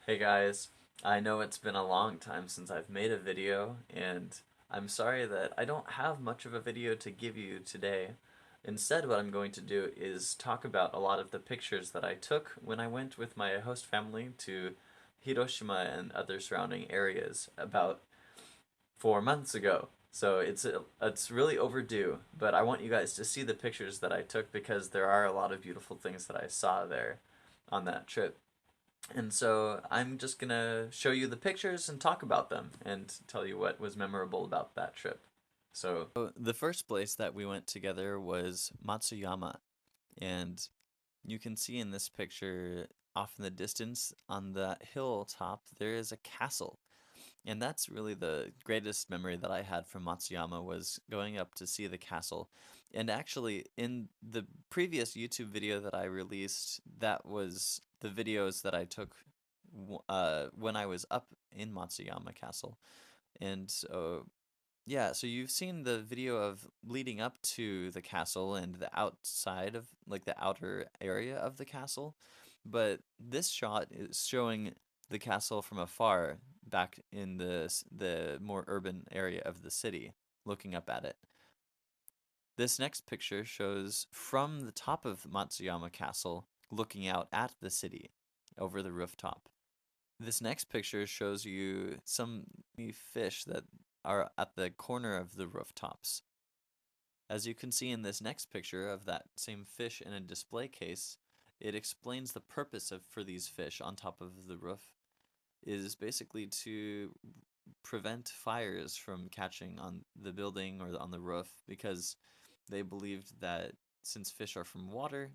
Hey guys, I know it's been a long time since I've made a video, and I'm sorry that I don't have much of a video to give you today. Instead, what I'm going to do is talk about a lot of the pictures that I took when I went with my host family to Hiroshima and other surrounding areas about 4 months ago. So it's really overdue, but I want you guys to see the pictures that I took because there are a lot of beautiful things that I saw there on that trip. And so I'm just gonna show you the pictures and talk about them and tell you what was memorable about that trip. So the first place that we went together was Matsuyama, and you can see in this picture off in the distance on that hilltop there is a castle. And that's really the greatest memory that I had from Matsuyama was going up to see the castle. And actually, in the previous YouTube video that I released, that was the videos that I took when I was up in Matsuyama Castle. And so, yeah, so you've seen the video of leading up to the castle and the outside of, like, the outer area of the castle. But this shot is showing the castle from afar back in the more urban area of the city, looking up at it. This next picture shows from the top of Matsuyama Castle, looking out at the city over the rooftop. This next picture shows you some fish that are at the corner of the rooftops. As you can see in this next picture of that same fish in a display case, it explains the purpose of for these fish on top of the roof is basically to prevent fires from catching on the building or on the roof because they believed that since fish are from water,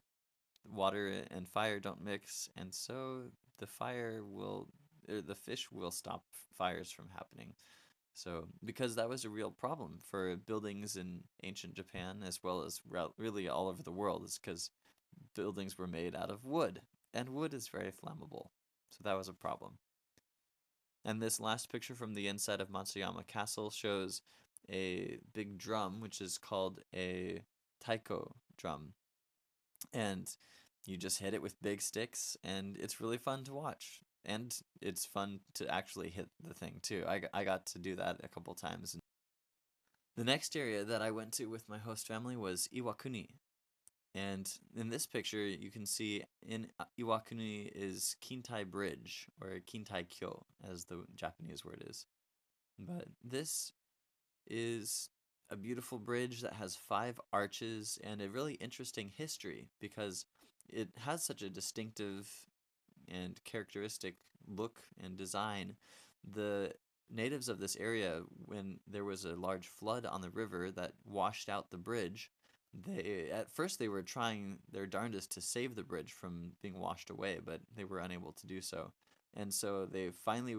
water and fire don't mix, and so the fish will stop fires from happening. So, because that was a real problem for buildings in ancient Japan as well as really all over the world, is because buildings were made out of wood, and wood is very flammable. So that was a problem. And this last picture from the inside of Matsuyama Castle shows a big drum, which is called a taiko drum. And you just hit it with big sticks, and it's really fun to watch. And it's fun to actually hit the thing too. I got to do that a couple times. The next area that I went to with my host family was Iwakuni. And in this picture, you can see in Iwakuni is Kintai Bridge, or Kintai Kyo, as the Japanese word is. But this is a beautiful bridge that has 5 arches and a really interesting history because it has such a distinctive and characteristic look and design. The natives of this area, when there was a large flood on the river that washed out the bridge, they at first they were trying their darndest to save the bridge from being washed away, but they were unable to do so. And so they finally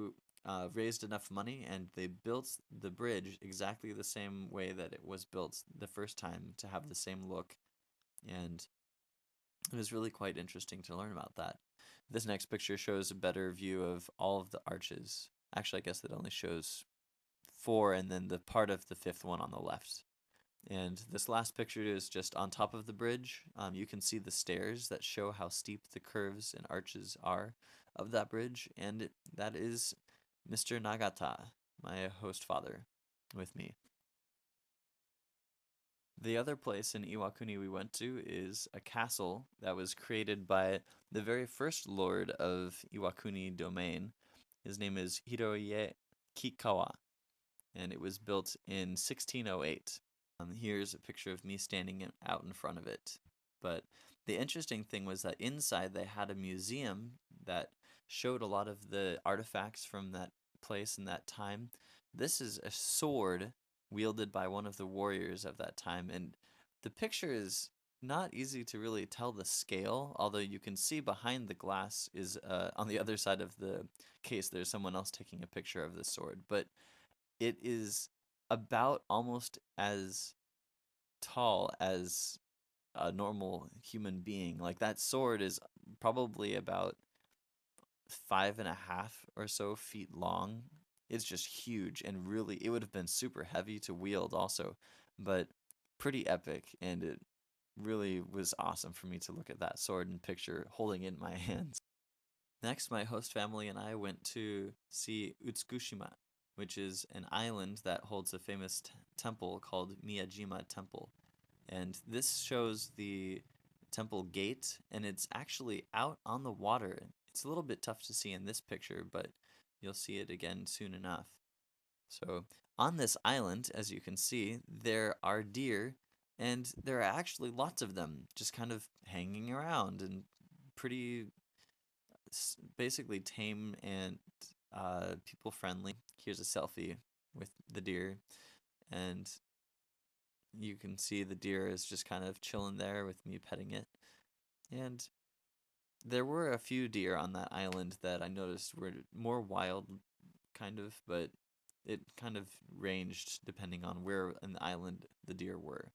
raised enough money and they built the bridge exactly the same way that it was built the first time to have the same look. And it was really quite interesting to learn about that. This next picture shows a better view of all of the arches. Actually, I guess it only shows 4 and then the part of the 5th one on the left. And this last picture is just on top of the bridge. You can see the stairs that show how steep the curves and arches are of that bridge. And that is Mr. Nagata, my host father, with me. The other place in Iwakuni we went to is a castle that was created by the very first lord of Iwakuni domain. His name is Hiroye Kikawa, and it was built in 1608. Here's a picture of me standing out in front of it. But the interesting thing was that inside they had a museum that showed a lot of the artifacts from that place and that time. This is a sword wielded by one of the warriors of that time, and the picture is not easy to really tell the scale, although you can see behind the glass is on the other side of the case there's someone else taking a picture of the sword, but it is about almost as tall as a normal human being. Like that sword is probably about 5.5 or so feet long. It's just huge and really, it would have been super heavy to wield also, but pretty epic. And it really was awesome for me to look at that sword and picture holding it in my hands. Next, my host family and I went to see Utsukushima, which is an island that holds a famous temple called Miyajima Temple. And this shows the temple gate, and it's actually out on the water. It's a little bit tough to see in this picture, but you'll see it again soon enough. So, on this island, as you can see, there are deer, and there are actually lots of them just kind of hanging around and pretty basically tame and people friendly. Here's a selfie with the deer, and you can see the deer is just kind of chilling there with me petting it. And there were a few deer on that island that I noticed were more wild, kind of, but it kind of ranged depending on where in the island the deer were.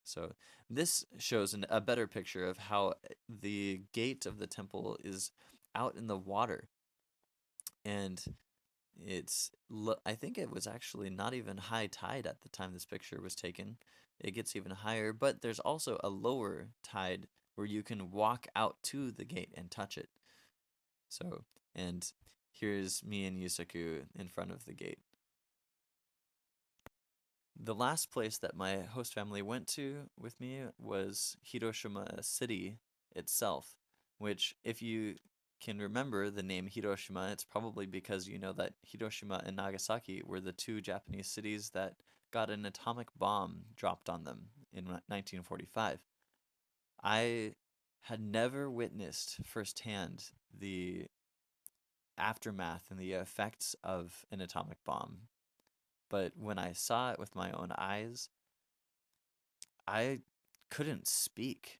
So this shows a better picture of how the gate of the temple is out in the water, and I think it was actually not even high tide at the time this picture was taken. It gets even higher, but there's also a lower tide where you can walk out to the gate and touch it. So, and here's me and Yusaku in front of the gate. The last place that my host family went to with me was Hiroshima City itself, which, if you can remember the name Hiroshima, it's probably because you know that Hiroshima and Nagasaki were the two Japanese cities that got an atomic bomb dropped on them in 1945. I had never witnessed firsthand the aftermath and the effects of an atomic bomb, but when I saw it with my own eyes, I couldn't speak.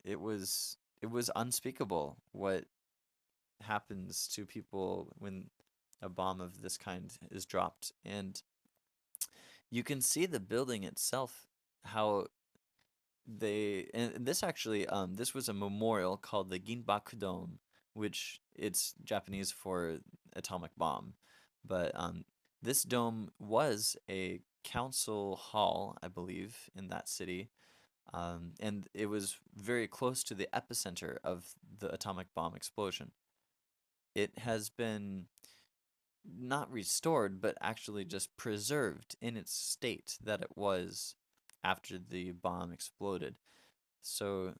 It was unspeakable what happens to people when a bomb of this kind is dropped. And you can see the building itself, how and this actually this was a memorial called the Ginbaku Dome, which it's Japanese for atomic bomb. But this dome was a council hall, I believe, in that city. And it was very close to the epicenter of the atomic bomb explosion. It has been not restored, but actually just preserved in its state that it was after the bomb exploded. So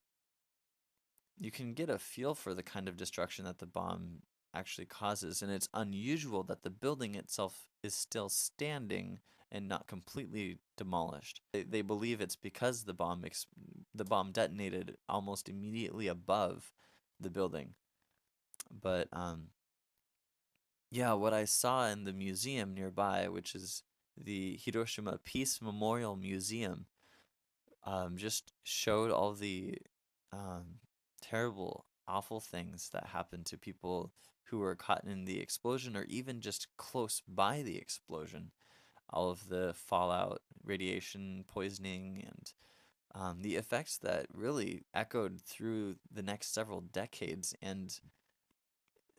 you can get a feel for the kind of destruction that the bomb actually causes, and it's unusual that the building itself is still standing and not completely demolished. They believe it's because the bomb detonated almost immediately above the building. But yeah, what I saw in the museum nearby, which is the Hiroshima Peace Memorial Museum, just showed all the um, terrible, awful things that happened to people who were caught in the explosion or even just close by the explosion. All of the fallout, radiation poisoning, and the effects that really echoed through the next several decades. And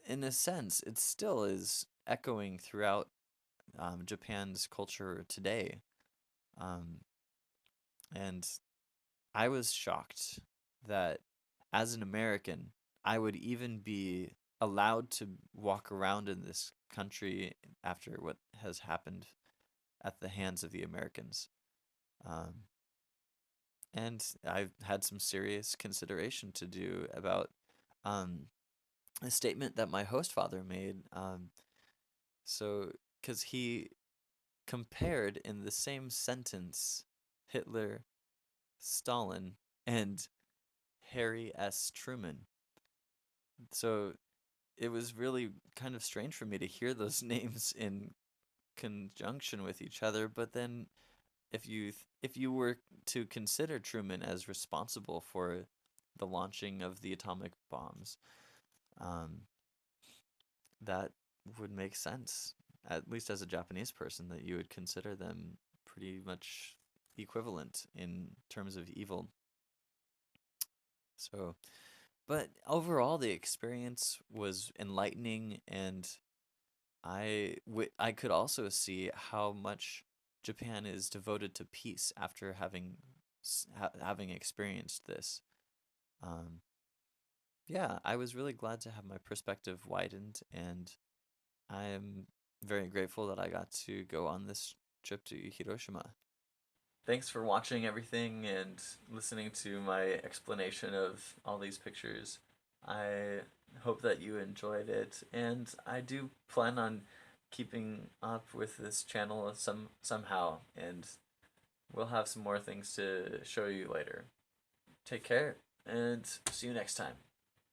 in a sense, it still is echoing throughout Japan's culture today. Um, and I was shocked that as an American, I would even be allowed to walk around in this country after what has happened at the hands of the Americans. Um, and I've had some serious consideration to do about um, a statement that my host father made. So, because he compared in the same sentence Hitler, Stalin, and Harry S. Truman. So it was really kind of strange for me to hear those names in conjunction with each other. But then, if you were to consider Truman as responsible for the launching of the atomic bombs, um, that would make sense. At least as a Japanese person, that you would consider them pretty much equivalent in terms of evil. So, but overall, the experience was enlightening, and I could also see how much Japan is devoted to peace after having experienced this. Um, Yeah, I was really glad to have my perspective widened, and I am very grateful that I got to go on this trip to Hiroshima. Thanks for watching everything and listening to my explanation of all these pictures. I hope that you enjoyed it, and I do plan on keeping up with this channel somehow, and we'll have some more things to show you later. Take care, and see you next time.